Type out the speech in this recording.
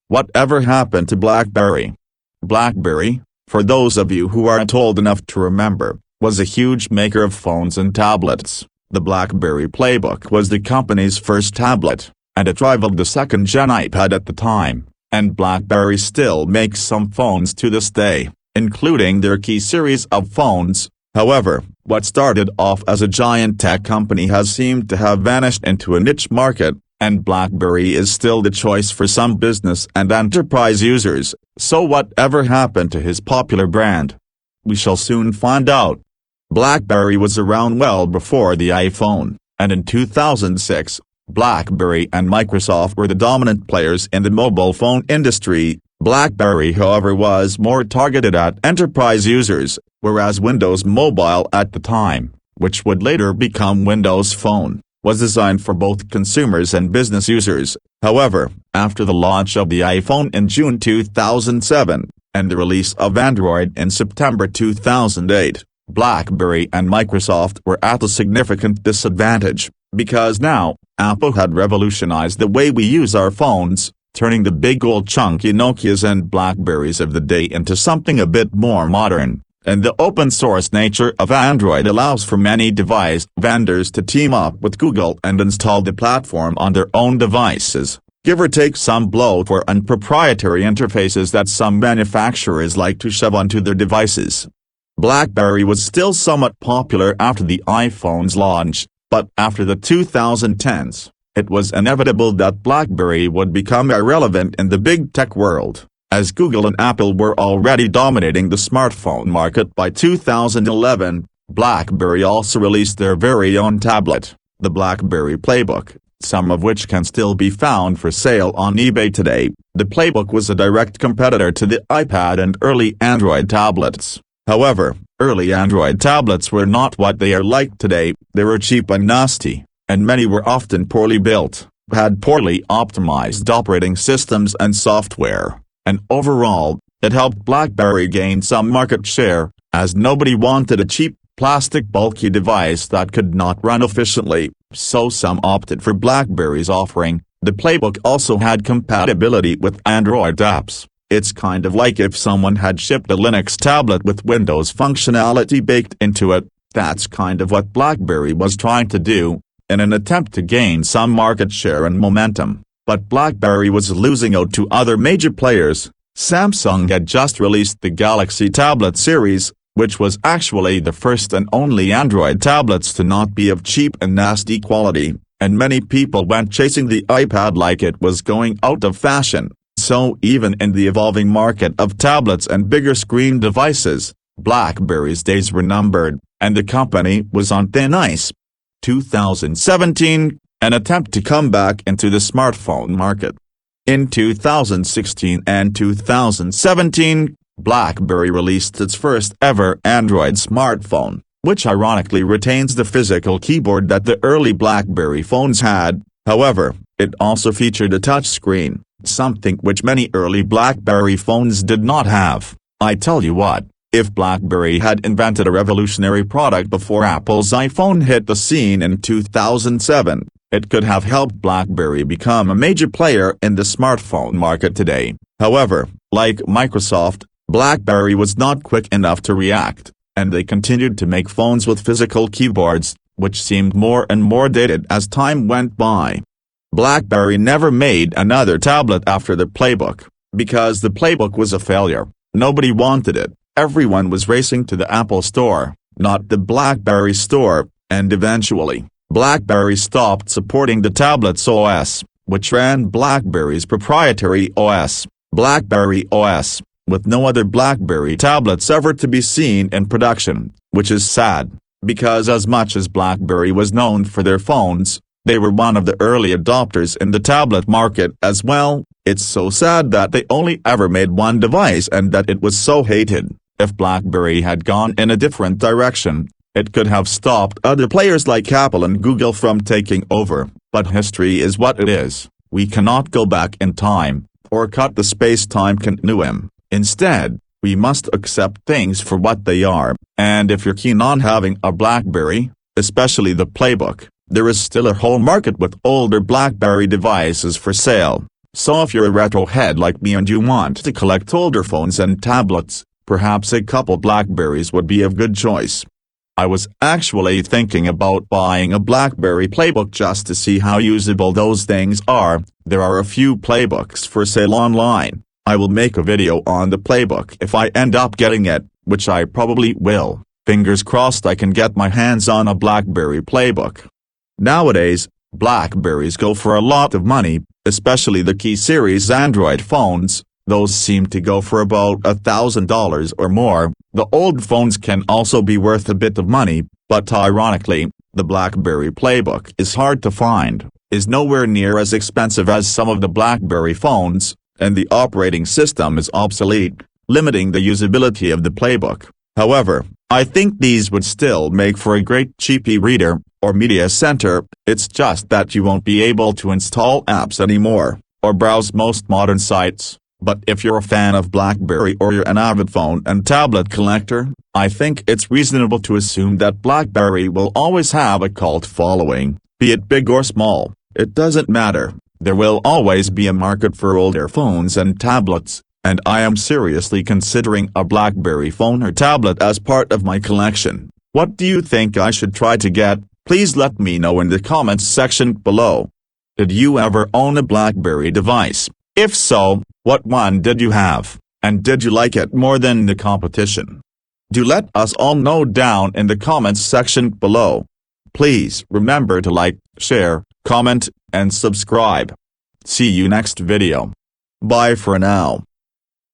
Whatever happened to Blackberry? Blackberry, for those of you who aren't old enough to remember, was a huge maker of phones and tablets. The Blackberry Playbook was the company's first tablet, and it rivaled the second-gen iPad at the time, and Blackberry still makes some phones to this day, including their key series of phones. However, what started off as a giant tech company has seemed to have vanished into a niche market, and Blackberry is still the choice for some business and enterprise users. So whatever happened to his popular brand? We shall soon find out. Blackberry was around well before the iPhone, and in 2006, BlackBerry and Microsoft were the dominant players in the mobile phone industry. BlackBerry, however, was more targeted at enterprise users, whereas Windows Mobile at the time, which would later become Windows Phone, was designed for both consumers and business users. However, after the launch of the iPhone in June 2007, and the release of Android in September 2008, BlackBerry and Microsoft were at a significant disadvantage, because now, Apple had revolutionized the way we use our phones, turning the big old chunky Nokias and Blackberries of the day into something a bit more modern, and the open-source nature of Android allows for many device vendors to team up with Google and install the platform on their own devices, give or take some bloatware and proprietary interfaces that some manufacturers like to shove onto their devices. BlackBerry was still somewhat popular after the iPhone's launch, but after the 2010s, it was inevitable that BlackBerry would become irrelevant in the big tech world, as Google and Apple were already dominating the smartphone market by 2011. BlackBerry also released their very own tablet, the BlackBerry Playbook, some of which can still be found for sale on eBay today. The Playbook was a direct competitor to the iPad and early Android tablets. However, early Android tablets were not what they are like today. They were cheap and nasty, and many were often poorly built, had poorly optimized operating systems and software, and overall, it helped BlackBerry gain some market share, as nobody wanted a cheap, plastic bulky device that could not run efficiently, so some opted for BlackBerry's offering. The Playbook also had compatibility with Android apps. It's kind of like if someone had shipped a Linux tablet with Windows functionality baked into it. That's kind of what BlackBerry was trying to do, in an attempt to gain some market share and momentum. But BlackBerry was losing out to other major players. Samsung had just released the Galaxy Tablet series, which was actually the first and only Android tablets to not be of cheap and nasty quality, and many people went chasing the iPad like it was going out of fashion. So even in the evolving market of tablets and bigger screen devices, BlackBerry's days were numbered, and the company was on thin ice. 2017, an attempt to come back into the smartphone market. In 2016 and 2017, BlackBerry released its first ever Android smartphone, which ironically retains the physical keyboard that the early BlackBerry phones had. However, it also featured a touchscreen, something which many early BlackBerry phones did not have. I tell you what, if BlackBerry had invented a revolutionary product before Apple's iPhone hit the scene in 2007, it could have helped BlackBerry become a major player in the smartphone market today. However, like Microsoft, BlackBerry was not quick enough to react, and they continued to make phones with physical keyboards, which seemed more and more dated as time went by. BlackBerry never made another tablet after the Playbook, because the Playbook was a failure. Nobody wanted it. Everyone was racing to the Apple Store, not the BlackBerry Store, and eventually, BlackBerry stopped supporting the tablet's OS, which ran BlackBerry's proprietary OS, BlackBerry OS, with no other BlackBerry tablets ever to be seen in production, which is sad, because as much as BlackBerry was known for their phones, they were one of the early adopters in the tablet market as well. It's so sad that they only ever made one device and that it was so hated. If BlackBerry had gone in a different direction, it could have stopped other players like Apple and Google from taking over. But history is what it is. We cannot go back in time, or cut the space-time continuum. Instead, we must accept things for what they are. And if you're keen on having a BlackBerry, especially the Playbook, there is still a whole market with older BlackBerry devices for sale. So if you're a retro head like me and you want to collect older phones and tablets, perhaps a couple Blackberries would be a good choice. I was actually thinking about buying a Blackberry playbook just to see how usable those things are. There are a few playbooks for sale online. I will make a video on the playbook if I end up getting it, which I probably will. Fingers crossed I can get my hands on a Blackberry playbook. Nowadays, Blackberries go for a lot of money, especially the Key series Android phones. Those seem to go for about $1,000 or more. The old phones can also be worth a bit of money, but ironically, the Blackberry playbook is hard to find, is nowhere near as expensive as some of the Blackberry phones, and the operating system is obsolete, limiting the usability of the playbook. However, I think these would still make for a great cheap e-reader or media center. It's just that you won't be able to install apps anymore, or browse most modern sites. But if you're a fan of Blackberry or you're an avid phone and tablet collector, I think it's reasonable to assume that Blackberry will always have a cult following, be it big or small. It doesn't matter, there will always be a market for older phones and tablets, and I am seriously considering a Blackberry phone or tablet as part of my collection. What do you think I should try to get? Please let me know in the comments section below. Did you ever own a Blackberry device? If so, what one did you have, and did you like it more than the competition? Do let us all know down in the comments section below. Please remember to like, share, comment, and subscribe. See you next video. Bye for now.